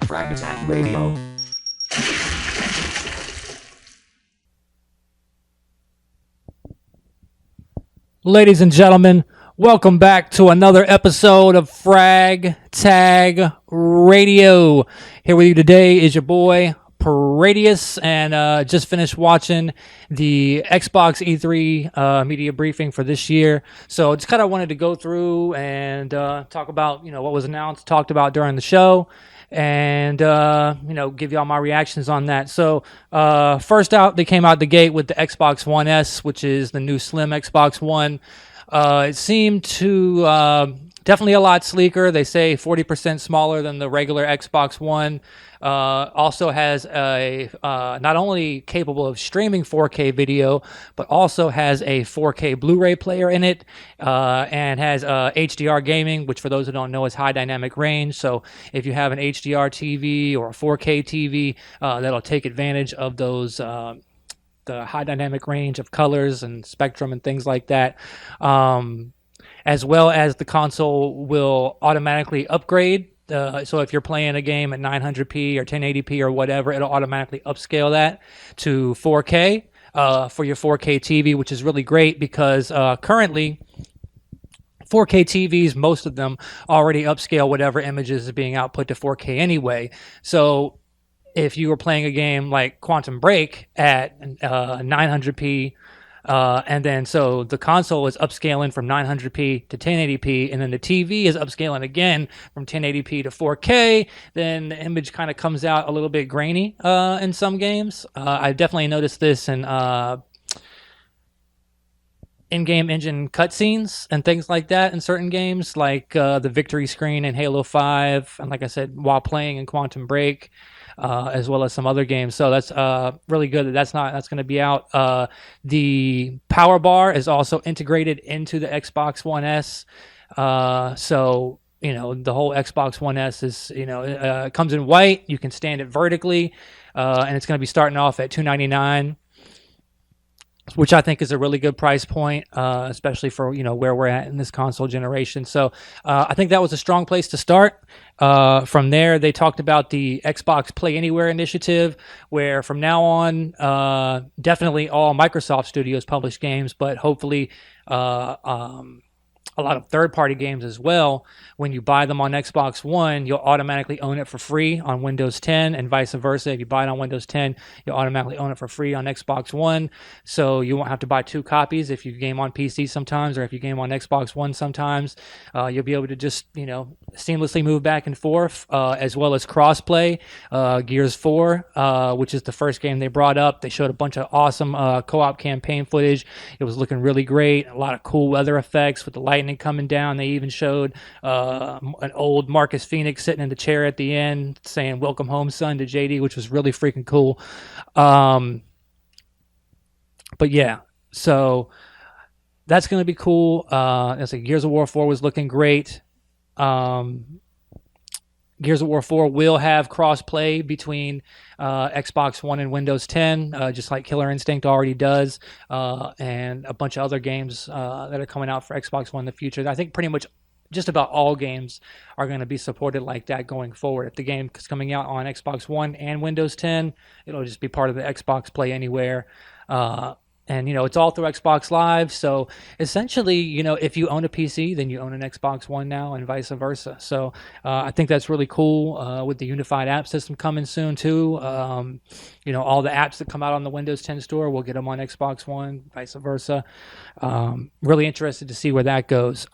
Frag Radio. Ladies and gentlemen, welcome back to another episode of Frag Tag Radio. Here with you today is your boy Pradius, and just finished watching the Xbox E3 media briefing for this year. So just kind of wanted to go through and talk about what was announced, talked about during the show, and give y'all my reactions on that. So first out, they came out the gate with the Xbox One S, which is the new slim Xbox One. It seemed to definitely a lot sleeker. They say 40% smaller than the regular Xbox One. Also has a not only capable of streaming 4K video, but also has a 4K Blu-ray player in it, and has HDR gaming, which for those who don't know is high dynamic range. So if you have an HDR TV or a 4K TV, that'll take advantage of those the high dynamic range of colors and spectrum and things like that. As well as the console will automatically upgrade. So if you're playing a game at 900p or 1080p or whatever, it'll automatically upscale that to 4K for your 4K TV, which is really great because currently 4K TVs, most of them already upscale whatever images is being output to 4K anyway. So if you were playing a game like Quantum Break at 900p, and then so the console is upscaling from 900p to 1080p, and then the TV is upscaling again from 1080p to 4K, then the image kind of comes out a little bit grainy in some games. I definitely noticed this in in-game engine cutscenes and things like that in certain games, like the victory screen in Halo 5, and like I said, while playing in Quantum Break, as well as some other games. So that's really good that's going to be out. The power bar is also integrated into the Xbox One S. So the whole Xbox One S is comes in white. You can stand it vertically, and it's going to be starting off at $299. Which I think is a really good price point, especially for where we're at in this console generation. So I think that was a strong place to start. From there, they talked about the Xbox Play Anywhere initiative, where from now on, definitely all Microsoft Studios publish games, but hopefully a lot of third-party games as well. When you buy them on Xbox One, you'll automatically own it for free on Windows 10, and vice versa. If you buy it on Windows 10, you'll automatically own it for free on Xbox One. So you won't have to buy two copies if you game on PC sometimes, or if you game on Xbox One sometimes. You'll be able to just seamlessly move back and forth, as well as crossplay. Gears 4, which is the first game they brought up. They showed a bunch of awesome co-op campaign footage. It was looking really great. A lot of cool weather effects with the lightning coming down. They even showed an old Marcus Phoenix sitting in the chair at the end saying "Welcome home, son" to JD, which was really freaking cool. But yeah, so that's going to be cool. It's like Gears of War 4 was looking great. Gears of War 4 will have cross-play between Xbox One and Windows 10, just like Killer Instinct already does, and a bunch of other games that are coming out for Xbox One in the future. I think pretty much just about all games are going to be supported like that going forward. If the game is coming out on Xbox One and Windows 10, it'll just be part of the Xbox Play Anywhere. And, it's all through Xbox Live. So essentially, if you own a PC, then you own an Xbox One now and vice versa. So I think that's really cool with the unified app system coming soon, too. All the apps that come out on the Windows 10 store, we'll get them on Xbox One, vice versa. Really interested to see where that goes.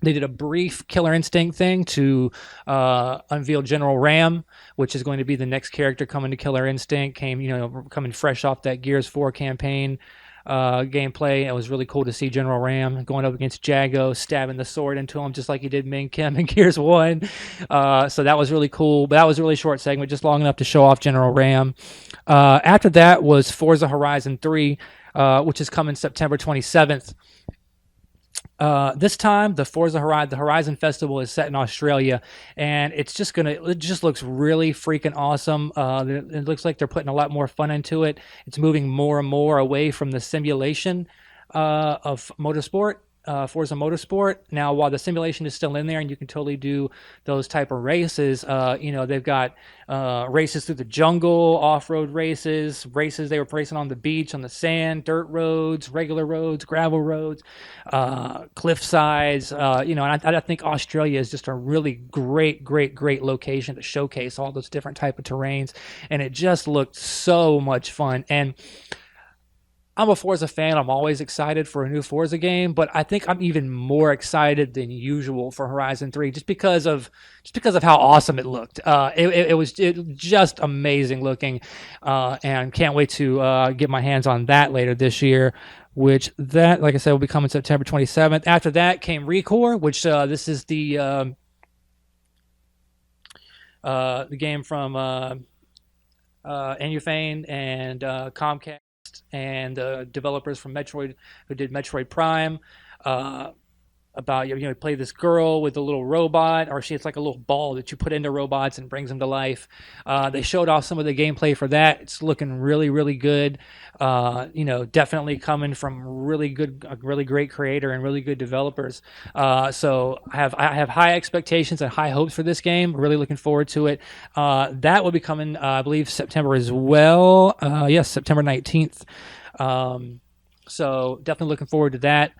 They did a brief Killer Instinct thing to unveil General Ram, which is going to be the next character coming to Killer Instinct. Coming fresh off that Gears 4 campaign gameplay. It was really cool to see General Ram going up against Jago, stabbing the sword into him just like he did Min Kim in Gears 1. So that was really cool. But that was a really short segment, just long enough to show off General Ram. After that was Forza Horizon 3, which is coming September 27th. This time, the Horizon Festival is set in Australia, and it just looks really freaking awesome. It looks like they're putting a lot more fun into it. It's moving more and more away from the simulation of motorsport Forza Motorsport. Now, while the simulation is still in there and you can totally do those type of races, they've got races through the jungle, off-road races they were racing on the beach, on the sand, dirt roads, regular roads, gravel roads, cliff sides. And I think Australia is just a really great location to showcase all those different type of terrains, and it just looked so much fun. And I'm a Forza fan. I'm always excited for a new Forza game, but I think I'm even more excited than usual for Horizon 3 just because of how awesome it looked. It was just amazing looking, and can't wait to get my hands on that later this year. Which that, like I said, will be coming September 27th. After that came ReCore, which this is the game from Inufane and Comcast, and developers from Metroid, who did Metroid Prime, about you play this girl with a little robot, or it's like a little ball that you put into robots and brings them to life. They showed off some of the gameplay for that. It's looking really good. Definitely coming from a really great creator and really good developers. So I have high expectations and high hopes for this game. Really looking forward to it. That will be coming, I believe, September as well. Yes, September 19th. So definitely looking forward to that.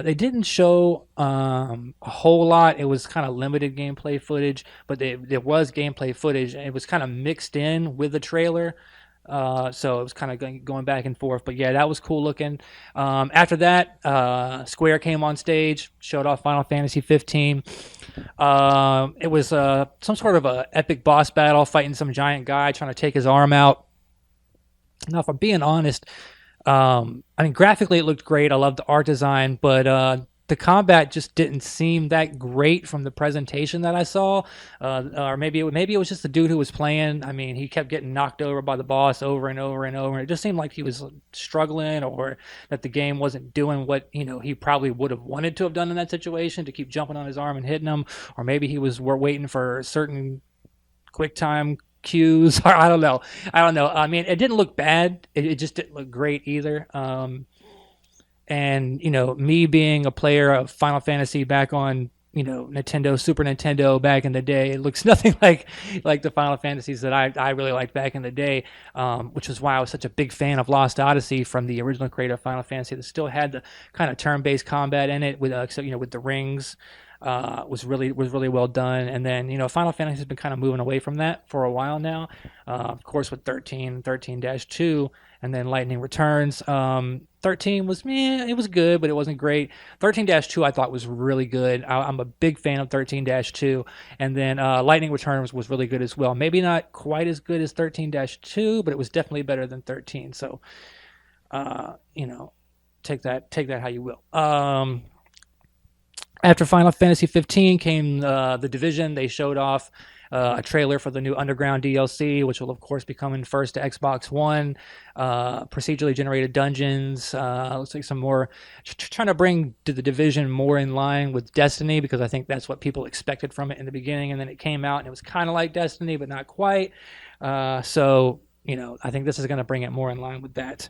They didn't show a whole lot. It was kind of limited gameplay footage, but there was gameplay footage, and it was kind of mixed in with the trailer. So it was kind of going back and forth. But yeah, that was cool looking. After that, Square came on stage, showed off Final Fantasy 15. It was some sort of a epic boss battle, fighting some giant guy trying to take his arm out. Now, if I'm being honest, graphically it looked great. I loved the art design, but the combat just didn't seem that great from the presentation that I saw. Or maybe it was just the dude who was playing. I mean, he kept getting knocked over by the boss over and over and over. It just seemed like he was struggling, or that the game wasn't doing what he probably would have wanted to have done in that situation, to keep jumping on his arm and hitting him. Or maybe he was waiting for certain quick time cues, or I don't know. I mean, it didn't look bad. It just didn't look great either. And me being a player of Final Fantasy back on Nintendo, Super Nintendo back in the day, it looks nothing like the Final Fantasies that I really liked back in the day, which is why I was such a big fan of Lost Odyssey from the original creator of Final Fantasy, that still had the kind of turn-based combat in it with with the rings. Was really well done. And then Final Fantasy has been kind of moving away from that for a while now. Of course, with 13-2, and then Lightning Returns. 13 was it was good, but it wasn't great. 13-2 I thought was really good. I'm a big fan of 13-2, and then Lightning Returns was really good as well. Maybe not quite as good as 13-2, but it was definitely better than 13. So take that how you will. After Final Fantasy 15 came The Division. They showed off a trailer for the new Underground DLC, which will, of course, be coming first to Xbox One. Procedurally generated dungeons. Looks like some more... trying to bring The Division more in line with Destiny, because I think that's what people expected from it in the beginning, and then it came out, and it was kind of like Destiny, but not quite. So, I think this is going to bring it more in line with that.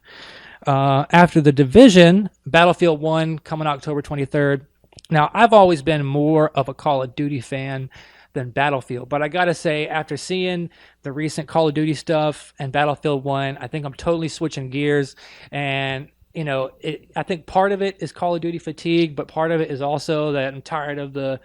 After The Division, Battlefield 1 coming October 23rd. Now, I've always been more of a Call of Duty fan than Battlefield, but I gotta say, after seeing the recent Call of Duty stuff and Battlefield 1, I think I'm totally switching gears. And I think part of it is Call of Duty fatigue, but part of it is also that I'm tired of the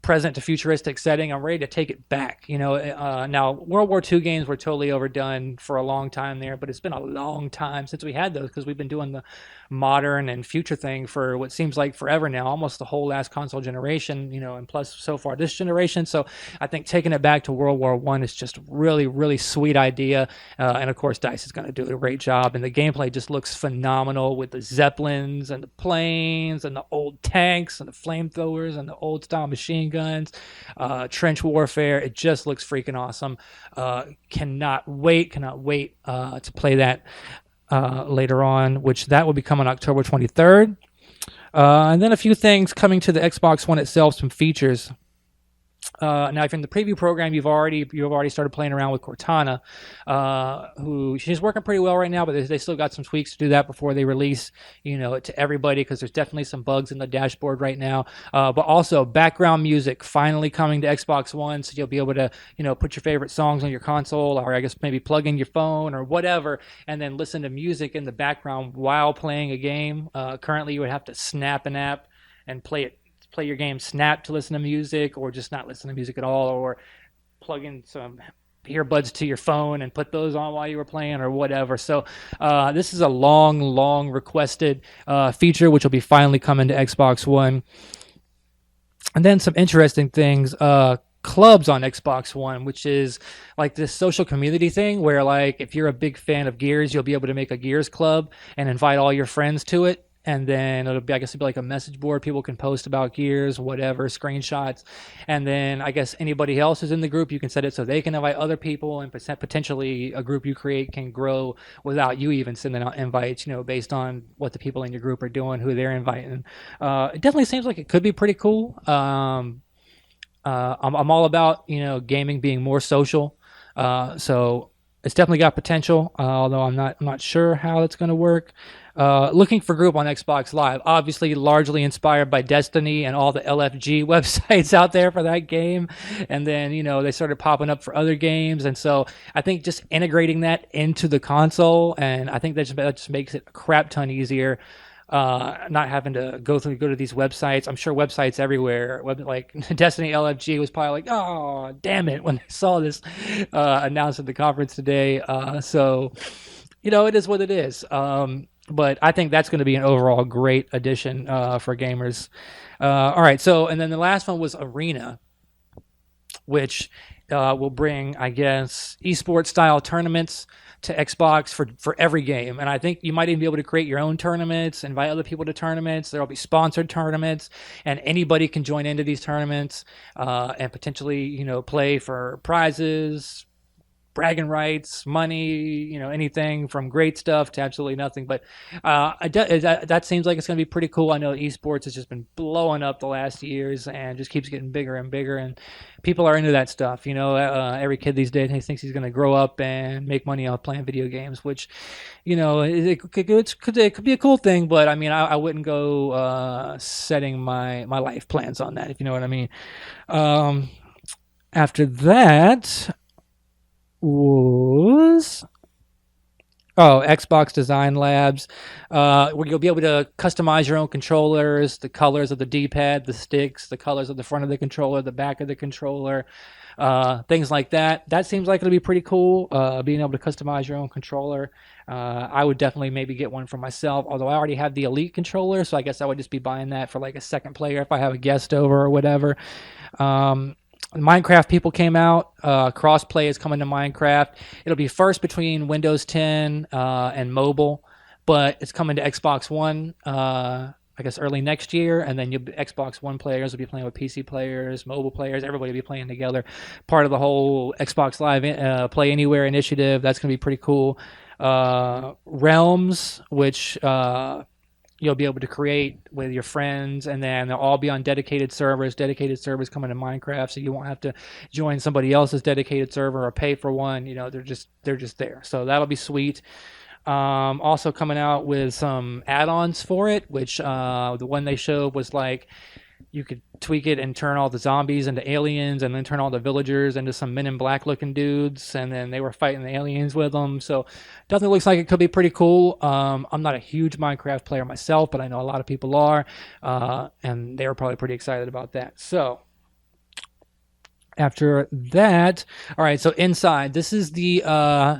present to futuristic setting. I'm ready to take it back. Now World War II games were totally overdone for a long time there, but it's been a long time since we had those, because we've been doing the modern and future thing for what seems like forever now, almost the whole last console generation, and plus so far this generation. So I think taking it back to World War I is just a really sweet idea. And of course, DICE is going to do a great job, and the gameplay just looks phenomenal with the Zeppelins and the planes and the old tanks and the flamethrowers and the old style machine guns, trench warfare. It just looks freaking awesome. Cannot wait to play that later on, which that will be coming October 23rd. And then a few things coming to the Xbox One itself, some features. Now, if you're in the preview program, you've already started playing around with Cortana, who she's working pretty well right now, but they still got some tweaks to do that before they release, it to everybody, because there's definitely some bugs in the dashboard right now. But also background music finally coming to Xbox One, so you'll be able to, put your favorite songs on your console, or I guess maybe plug in your phone or whatever, and then listen to music in the background while playing a game. Currently, you would have to snap an app and play your game snap to listen to music, or just not listen to music at all, or plug in some earbuds to your phone and put those on while you were playing, or whatever. So this is a long requested feature, which will be finally coming to Xbox One. And then some interesting things. Clubs on Xbox One, which is like this social community thing where, like, if you're a big fan of Gears, you'll be able to make a Gears club and invite all your friends to it. And then I guess it'll be like a message board. People can post about Gears, whatever, screenshots. And then I guess anybody else who's in the group, you can set it so they can invite other people, and potentially a group you create can grow without you even sending out invites, based on what the people in your group are doing, who they're inviting. It definitely seems like it could be pretty cool. I'm all about, gaming being more social. So it's definitely got potential, although I'm not sure how it's going to work. Looking for group on Xbox Live, obviously largely inspired by Destiny and all the LFG websites out there for that game. And then, they started popping up for other games. And so I think just integrating that into the console, and I think that just makes it a crap ton easier. Not having to go to these websites. I'm sure websites everywhere, like Destiny LFG, was probably like, oh, damn it, when they saw this announced at the conference today. So, it is what it is. But I think that's going to be an overall great addition for gamers. All right, so, and then the last one was Arena, which will bring, I guess, esports style tournaments to Xbox for every game. And I think you might even be able to create your own tournaments, invite other people to tournaments. There'll be sponsored tournaments, and anybody can join into these tournaments and potentially, play for prizes, bragging rights, money, anything from great stuff to absolutely nothing. But that seems like it's going to be pretty cool. I know esports has just been blowing up the last years and just keeps getting bigger and bigger, and people are into that stuff. Every kid these days thinks he's going to grow up and make money off playing video games, which, it could be a cool thing. But I mean, I wouldn't go setting my life plans on that, if you know what I mean. After that was Xbox Design Labs, where you'll be able to customize your own controllers, the colors of the D-pad, the sticks, the colors of the front of the controller, the back of the controller, things like that. That seems like it'll be pretty cool, being able to customize your own controller. I would definitely maybe get one for myself, although I already have the Elite controller, so I guess I would just be buying that for like a second player if I have a guest over or whatever. Minecraft people came out. Crossplay is coming to Minecraft. It'll be first between Windows 10 and mobile, but it's coming to Xbox One, I guess, early next year. And then Xbox One players will be playing with PC players, mobile players. Everybody will be playing together. Part of the whole Xbox Live Play Anywhere initiative. That's going to be pretty cool. Realms, which you'll be able to create with your friends, and then they'll all be on dedicated servers coming to Minecraft, so you won't have to join somebody else's dedicated server or pay for one. They're just there, so that'll be sweet. Also coming out with some add-ons for it, which the one they showed was like you could tweak it and turn all the zombies into aliens, and then turn all the villagers into some Men in Black looking dudes, and then they were fighting the aliens with them. So definitely looks like it could be pretty cool. I'm not a huge Minecraft player myself, but I know a lot of people are, and they were probably pretty excited about that. So after that, all right, so Inside, this is the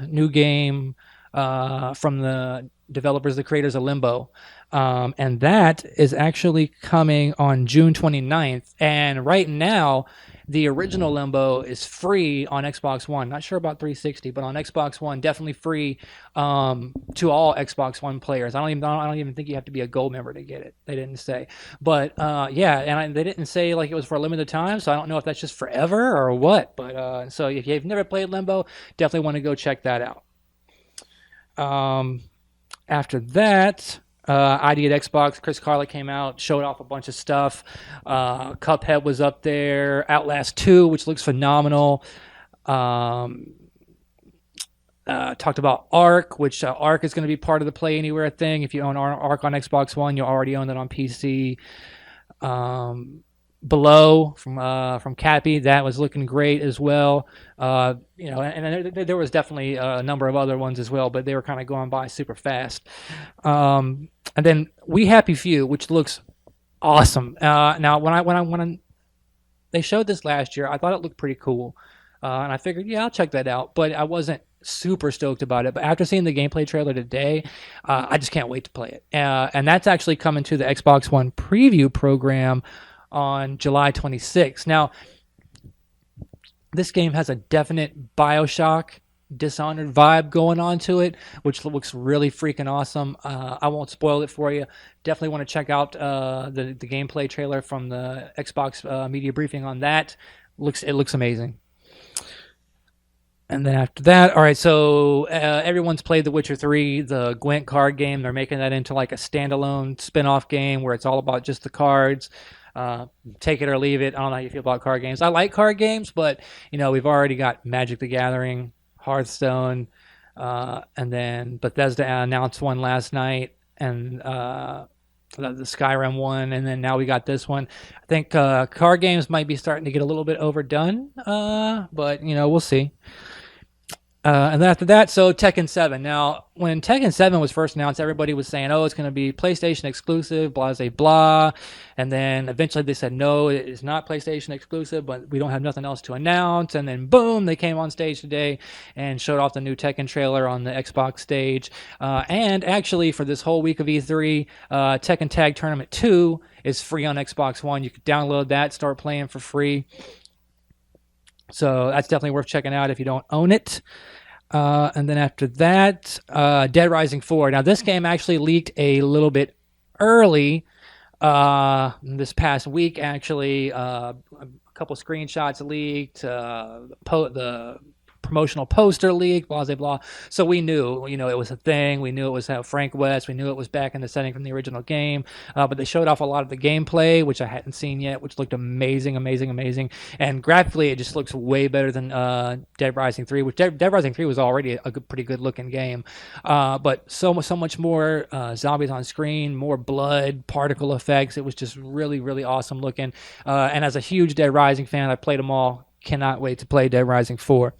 new game from the developers, the creators of Limbo. And that is actually coming on June 29th. And right now, the original Limbo is free on Xbox One. Not sure about 360, but on Xbox One, definitely free to all Xbox One players. I don't even think you have to be a gold member to get it. They didn't say. But yeah, and they didn't say like it was for a limited time, so I don't know if that's just forever or what. But so if you've never played Limbo, definitely want to go check that out. After that, ID at Xbox. Chris Carlin came out, showed off a bunch of stuff. Cuphead was up there. Outlast 2, which looks phenomenal. Um, talked about Ark, which Ark is going to be part of the Play Anywhere thing. If you own Ark on Xbox One, you already own it on PC. Below from Cappy, that was looking great as well. And there was definitely a number of other ones as well, but they were kind of going by super fast. And then We Happy Few, which looks awesome. Now, when they showed this last year, I thought it looked pretty cool, and I figured, yeah, I'll check that out. But I wasn't super stoked about it. But after seeing the gameplay trailer today, I just can't wait to play it. And that's actually coming to the Xbox One preview program on July 26th. Now, this game has a definite BioShock Dishonored vibe going on to it, which looks really freaking awesome. I won't spoil it for you. Definitely want to check out the gameplay trailer from the Xbox media briefing on that. It looks amazing. And then after that, all right, so everyone's played The Witcher 3, the Gwent card game. They're making that into like a standalone spin-off game where it's all about just the cards. Take it or leave it. I don't know how you feel about card games. I like card games, but we've already got Magic the Gathering, Hearthstone, and then Bethesda announced one last night, and the Skyrim one, and then now we got this one. I think card games might be starting to get a little bit overdone, but we'll see. And then after that, so Tekken 7. Now, when Tekken 7 was first announced, everybody was saying, oh, it's going to be PlayStation exclusive, blah, blah, blah. And then eventually they said, no, it is not PlayStation exclusive, but we don't have nothing else to announce. And then, boom, they came on stage today and showed off the new Tekken trailer on the Xbox stage. And actually, for this whole week of E3, Tekken Tag Tournament 2 is free on Xbox One. You can download that, start playing for free. So that's definitely worth checking out if you don't own it. And then after that, Dead Rising 4. Now, this game actually leaked a little bit early this past week, actually. A couple screenshots leaked, the promotional poster leak, blah, blah, blah. So we knew, it was a thing. We knew it was Frank West. We knew it was back in the setting from the original game. But they showed off a lot of the gameplay, which I hadn't seen yet, which looked amazing, amazing, amazing. And graphically, it just looks way better than Dead Rising 3, which Dead Rising 3 was already a pretty good looking game. But so much more zombies on screen, more blood, particle effects. It was just really, really awesome looking. And as a huge Dead Rising fan, I played them all. Cannot wait to play Dead Rising 4.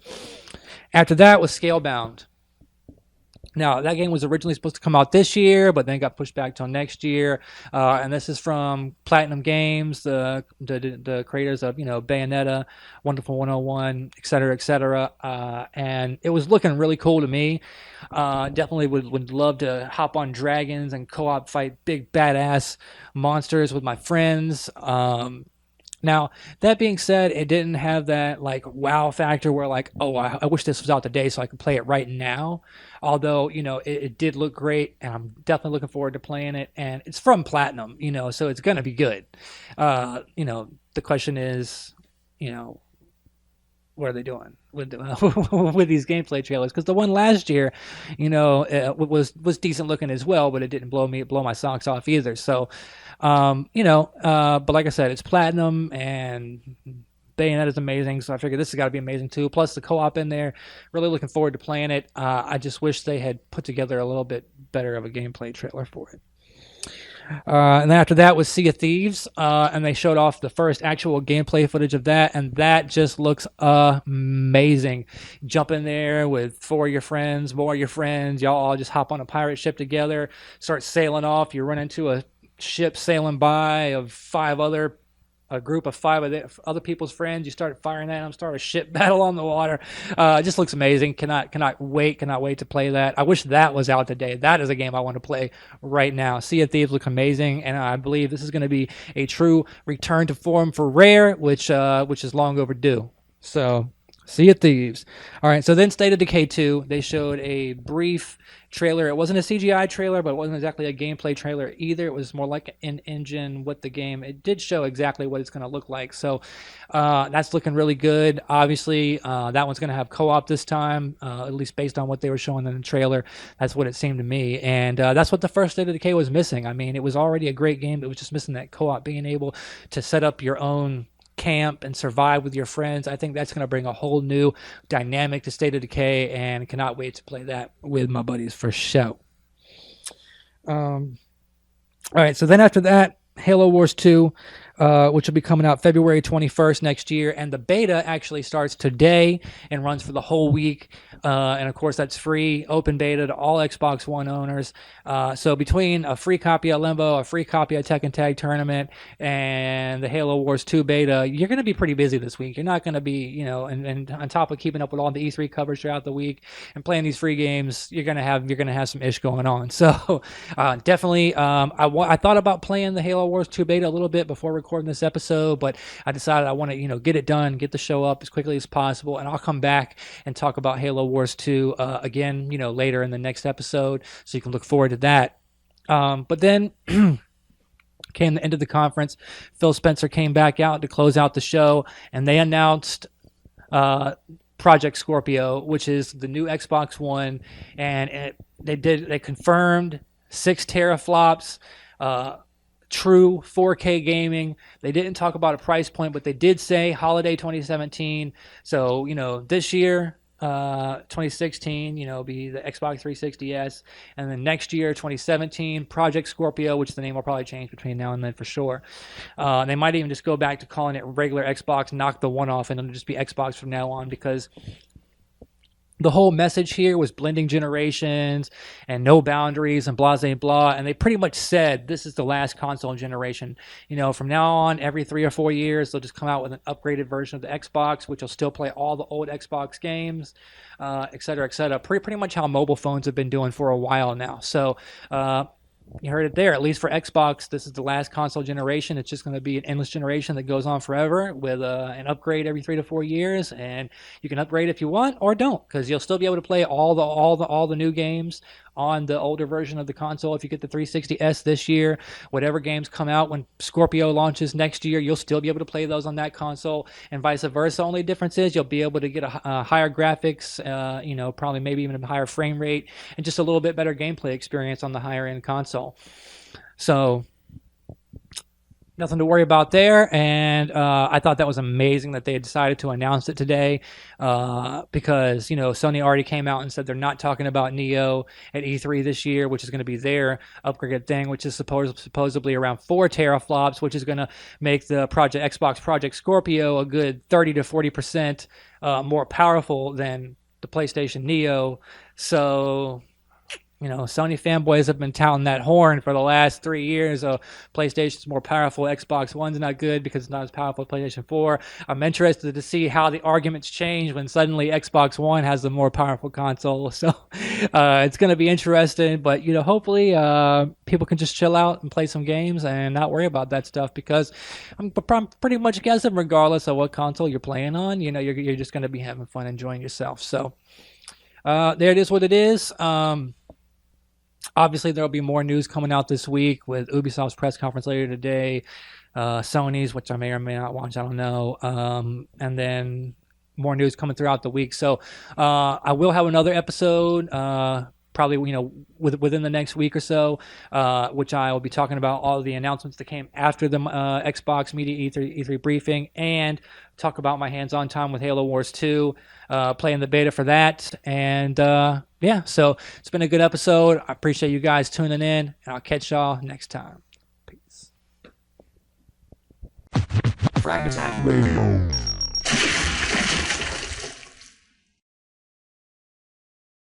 After that was Scalebound. Now, that game was originally supposed to come out this year, but then got pushed back till next year. And this is from Platinum Games, the creators of, Bayonetta, Wonderful 101, et cetera, et cetera. And it was looking really cool to me. Definitely would love to hop on dragons and co-op fight big badass monsters with my friends. Now, that being said, it didn't have that wow factor where I wish this was out today so I could play it right now. Although, it did look great, and I'm definitely looking forward to playing it. And it's from Platinum, so it's going to be good. The question is, what are they doing with with these gameplay trailers? Because the one last year, was decent looking as well, but it didn't blow my socks off either. So, but like I said, it's Platinum and Bayonetta is amazing, so I figured this has got to be amazing too. Plus the co-op in there, really looking forward to playing it. I just wish they had put together a little bit better of a gameplay trailer for it. And then after that was Sea of Thieves, and they showed off the first actual gameplay footage of that, and that just looks amazing. Jump in there with 4 of your friends, more of your friends, y'all all just hop on a pirate ship together, start sailing off. You run into a ship sailing by of a group of 5 of other people's friends. You start firing at them, start a ship battle on the water. It just looks amazing. Cannot wait to play that. I wish that was out today. That is a game I want to play right now. Sea of Thieves looks amazing, and I believe this is going to be a true return to form for Rare, which is long overdue. So See you, Thieves. All right, so then State of Decay 2, they showed a brief trailer. It wasn't a CGI trailer, but it wasn't exactly a gameplay trailer either. It was more like an engine with the game. It did show exactly what it's going to look like. So that's looking really good. Obviously, that one's going to have co-op this time, at least based on what they were showing in the trailer. That's what it seemed to me. And that's what the first State of Decay was missing. I mean, it was already a great game. It was just missing that co-op, being able to set up your own camp and survive with your friends. I think that's going to bring a whole new dynamic to State of Decay, and cannot wait to play that with my buddies for sure. All right, so then after that, Halo Wars 2, which will be coming out February 21st next year. And the beta actually starts today and runs for the whole week. And of course, that's free, open beta to all Xbox One owners. So between a free copy of Limbo, a free copy of Tekken Tag Tournament, and the Halo Wars 2 beta, you're going to be pretty busy this week. You're not going to be, and on top of keeping up with all the E3 coverage throughout the week and playing these free games, you're going to have some ish going on. So definitely, I thought about playing the Halo Wars 2 beta a little bit before recording this episode, but I decided I want to, get it done, get the show up as quickly as possible, and I'll come back and talk about Halo Wars 2 again, later in the next episode, so you can look forward to that. But then came the end of the conference. Phil Spencer came back out to close out the show, and they announced Project Scorpio, which is the new Xbox One, and they confirmed 6 teraflops, true 4K gaming. They didn't talk about a price point, but they did say holiday 2017. So, this year, 2016, be the Xbox 360S, and then next year, 2017, Project Scorpio, which the name will probably change between now and then for sure. They might even just go back to calling it regular Xbox, knock the one off, and it'll just be Xbox from now on, because the whole message here was blending generations and no boundaries and blah, blah, blah. And they pretty much said this is the last console generation. From now on, every 3 or 4 years, they'll just come out with an upgraded version of the Xbox, which will still play all the old Xbox games, et cetera, et cetera. Pretty much how mobile phones have been doing for a while now. So, you heard it there. At least for Xbox, this is the last console generation. It's just going to be an endless generation that goes on forever with an upgrade every 3 to 4 years, and you can upgrade if you want or don't, because you'll still be able to play all the new games on the older version of the console. If you get the 360S this year, whatever games come out when Scorpio launches next year, you'll still be able to play those on that console, and vice versa. Only difference is you'll be able to get a higher graphics, probably maybe even a higher frame rate, and just a little bit better gameplay experience on the higher end console. So nothing to worry about there, and I thought that was amazing that they had decided to announce it today, because Sony already came out and said they're not talking about Neo at E3 this year, which is going to be their upgraded thing, which is supposedly around 4 teraflops, which is going to make the Xbox Project Scorpio a good 30 to 40% more powerful than the PlayStation Neo. So Sony fanboys have been touting that horn for the last 3 years. PlayStation's more powerful. Xbox One's not good because it's not as powerful as PlayStation 4. I'm interested to see how the arguments change when suddenly Xbox One has the more powerful console. So it's going to be interesting. But, hopefully people can just chill out and play some games and not worry about that stuff, because I'm pretty much guessing regardless of what console you're playing on, you're just going to be having fun, enjoying yourself. So there it is what it is. Obviously, there will be more news coming out this week with Ubisoft's press conference later today, Sony's, which I may or may not watch, I don't know, and then more news coming throughout the week. So I will have another episode, probably within the next week or so, which I will be talking about all of the announcements that came after the Xbox Media E3 briefing, and talk about my hands-on time with Halo Wars 2, playing the beta for that, and so it's been a good episode. I appreciate you guys tuning in, and I'll catch y'all next time. Peace. Frag.